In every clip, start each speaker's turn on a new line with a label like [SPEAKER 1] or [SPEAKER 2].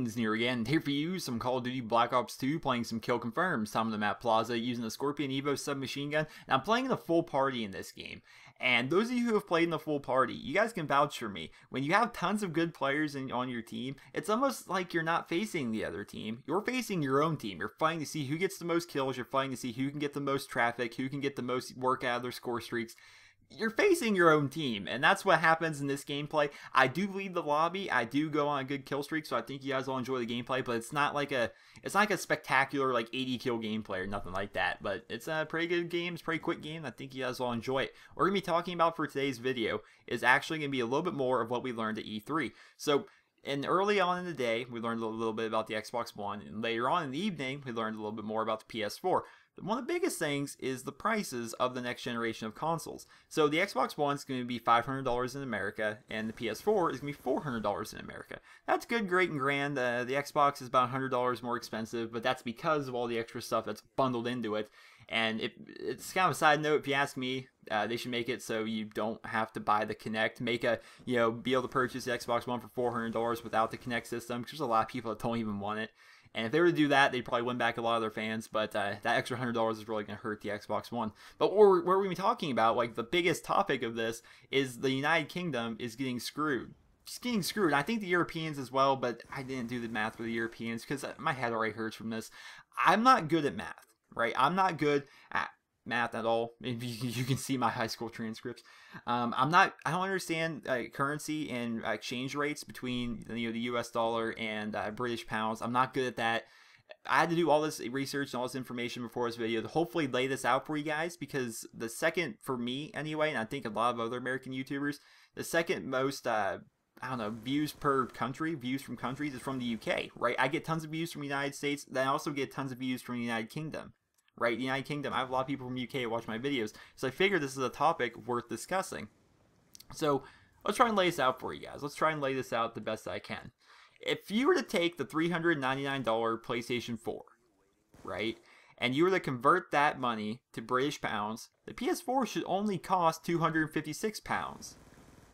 [SPEAKER 1] it's Nero again, here for you, some Call of Duty Black Ops 2, playing some Kill Confirms. I'm on the map Plaza using the Scorpion Evo submachine gun, and I'm playing the full party in this game. And those of you who have played in the full party, you guys can vouch for me. When you have tons of good players on your team, it's almost like you're not facing the other team. You're facing your own team. You're fighting to see who gets the most kills. You're fighting to see who can get the most traffic, who can get the most work out of their score streaks. You're facing your own team, and that's what happens in this gameplay. I do lead the lobby. I do go on a good kill streak, so I think you guys will enjoy the gameplay. But it's not like a spectacular like 80 kill gameplay or nothing like that. But it's a pretty good game. It's a pretty quick game. I think you guys will enjoy it. What we're gonna be talking about for today's video is actually gonna be a little bit more of what we learned at E3. So, early on in the day, we learned a little bit about the Xbox One, and later on in the evening, we learned a little bit more about the PS4. One of the biggest things is the prices of the next generation of consoles. So the Xbox One is going to be $500 in America, and the PS4 is going to be $400 in America. That's good, great, and grand. The Xbox is about $100 more expensive, but that's because of all the extra stuff that's bundled into it. And it's kind of a side note, if you ask me. They should make it so you don't have to buy the Kinect. Make be able to purchase the Xbox One for $400 without the Kinect system, because there's a lot of people that don't even want it. And if they were to do that, they'd probably win back a lot of their fans, but that extra $100 is really going to hurt the Xbox One. But what we're going to be talking about, like the biggest topic of this, is the United Kingdom is getting screwed. Just getting screwed. I think the Europeans as well, but I didn't do the math for the Europeans because my head already hurts from this. I'm not good at math, right? I'm not good at math at all. If you can see my high school transcripts. I don't understand currency and exchange rates between the US dollar and British pounds. I'm not good at that. I had to do all this research and all this information before this video to hopefully lay this out for you guys, because the second, for me anyway, and I think a lot of other American YouTubers, the second most I don't know, views per country, views from countries, is from the UK, right? I get tons of views from the United States, then I also get tons of views from the United Kingdom. Right, the United Kingdom. I have a lot of people from the UK watch my videos, so I figured this is a topic worth discussing. So let's try and lay this out for you guys. Let's try and lay this out the best I can. If you were to take the $399 PlayStation 4, right, and you were to convert that money to British pounds, the PS4 should only cost £256,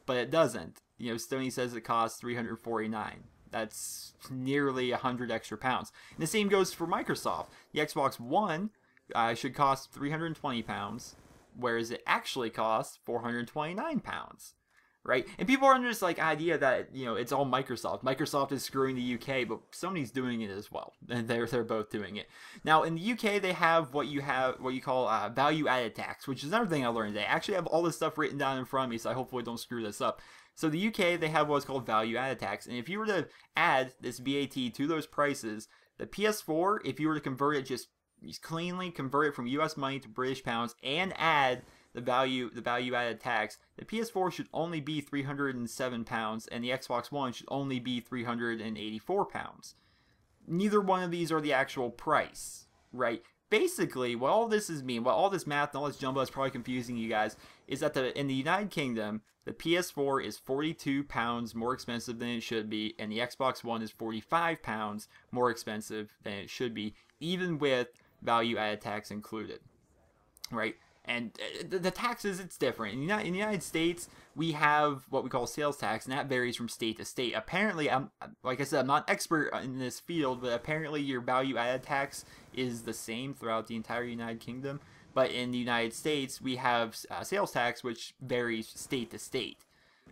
[SPEAKER 1] but it doesn't. Sony says it costs $349. That's nearly 100 extra pounds. And the same goes for Microsoft. The Xbox One should cost £320, whereas it actually costs £429, right? And people are under this idea that it's all Microsoft. Microsoft is screwing the UK, but Sony's doing it as well, and they're both doing it. Now in the UK, they have what you call value-added tax, which is another thing I learned today. I actually have all this stuff written down in front of me, so I hopefully don't screw this up. So the UK, they have what's called value-added tax, and if you were to add this VAT to those prices, the PS4, if you were to convert it, just cleanly convert it from US money to British pounds and add the value-added tax, the PS4 should only be £307, and the Xbox One should only be £384. Neither one of these are the actual price, right? Basically, what all this what all this math and all this jumbo is probably confusing you guys, is that in the United Kingdom, the PS4 is £42 more expensive than it should be, and the Xbox One is £45 more expensive than it should be, even with value-added tax included, right? And the taxes, it's different. In the United States, we have what we call sales tax, and that varies from state to state. Apparently, like I said, I'm not an expert in this field, but apparently your value-added tax is the same throughout the entire United Kingdom. But in the United States, we have sales tax, which varies state to state,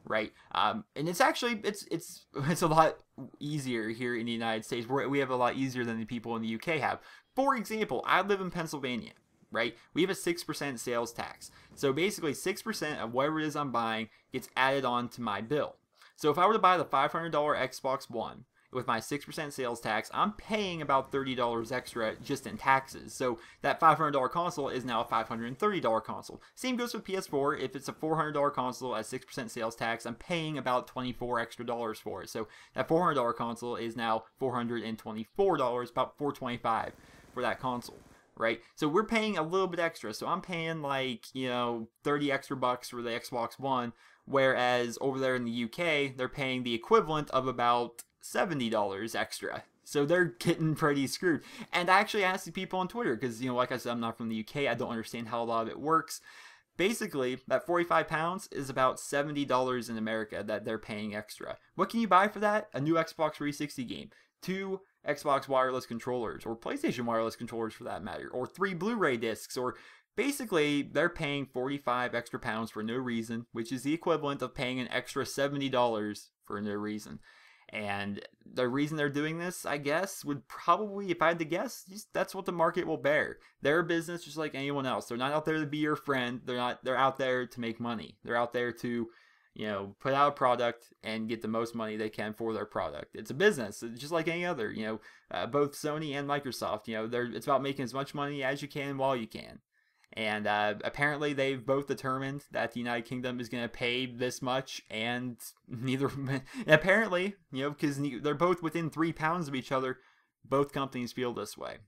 [SPEAKER 1] right? And it's actually it's a lot easier here in the United States. We have a lot easier than the people in the UK have. For example, I live in Pennsylvania. Right? We have a 6% sales tax. So basically 6% of whatever it is I'm buying gets added on to my bill. So if I were to buy the $500 Xbox One with my 6% sales tax, I'm paying about $30 extra just in taxes. So that $500 console is now a $530 console. Same goes with PS4. If it's a $400 console at 6% sales tax, I'm paying about $24 extra for it. So that $400 console is now $424, about $425 for that console. Right? So we're paying a little bit extra. So I'm paying 30 extra bucks for the Xbox One, whereas over there in the UK, they're paying the equivalent of about $70 extra. So they're getting pretty screwed. And I actually asked the people on Twitter, because, like I said, I'm not from the UK. I don't understand how a lot of it works. Basically, that £45 is about $70 in America that they're paying extra. What can you buy for that? A new Xbox 360 game. 2 Xbox wireless controllers, or PlayStation wireless controllers for that matter, or 3 Blu-ray discs, or basically they're paying 45 extra pounds for no reason, which is the equivalent of paying an extra $70 for no reason. And the reason they're doing this, I guess, would probably, if I had to guess, that's what the market will bear. They're a business just like anyone else. They're not out there to be your friend. They're out there to make money. They're out there to, put out a product and get the most money they can for their product. It's a business, it's just like any other. Both Sony and Microsoft. It's about making as much money as you can while you can. And apparently they've both determined that the United Kingdom is going to pay this much, and neither, apparently, because they're both within 3 pounds of each other, both companies feel this way.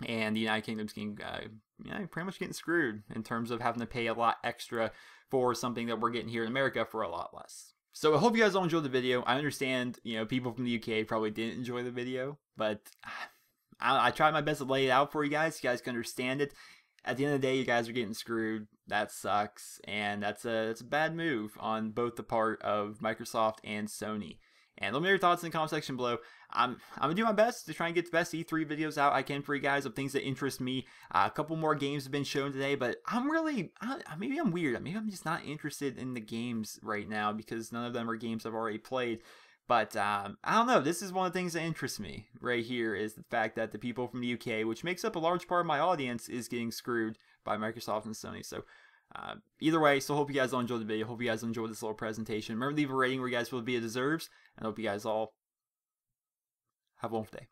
[SPEAKER 1] And the United Kingdom's getting, pretty much getting screwed in terms of having to pay a lot extra for something that we're getting here in America for a lot less. So I hope you guys all enjoyed the video. I understand, people from the UK probably didn't enjoy the video, but I tried my best to lay it out for you guys. You guys can understand it. At the end of the day, you guys are getting screwed. That sucks, and that's a bad move on both the part of Microsoft and Sony. And let me know your thoughts in the comment section below. I'm gonna do my best to try and get the best E3 videos out I can for you guys of things that interest me. A couple more games have been shown today, but maybe I'm weird. Maybe I'm just not interested in the games right now because none of them are games I've already played. But I don't know, this is one of the things that interests me right here, is the fact that the people from the UK, which makes up a large part of my audience, is getting screwed by Microsoft and Sony. So either way, so hope you guys all enjoyed the video. Hope you guys enjoyed this little presentation. Remember to leave a rating where you guys feel the video deserves. And I hope you guys all have a wonderful day.